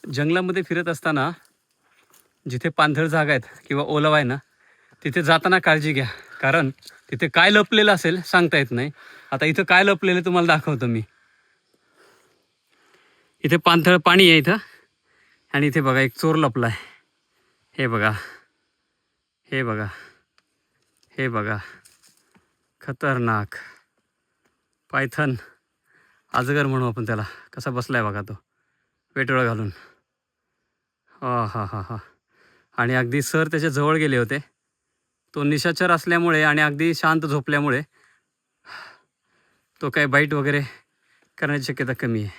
जंगलामध्ये फिरत असताना जिथे पाणथळ जागा आहेत किंवा ओलावा आहे ना, तिथे जाताना काळजी घ्या, कारण तिथे काय लपलेलं असेल सांगता येत नाही. आता इथं काय लपलेलं तुम्हाला दाखवतो मी. इथे पाणथळ पाणी आहे इथं, आणि इथे बघा एक चोर लपला आहे. हे बघा, हे बघा, हे बघा, खतरनाक पायथन, अजगर म्हणू आपण त्याला. कसा बसलाय बघा तो, वेटोळं घालून. हा हा हा हा. आणि अगदी सर त्याच्या जवळ गेले होते. तो निशाचर असल्यामुळे आणि अगदी शांत झोपल्यामुळे तो काही बाईट वगैरे करण्याची शक्यता कमी आहे.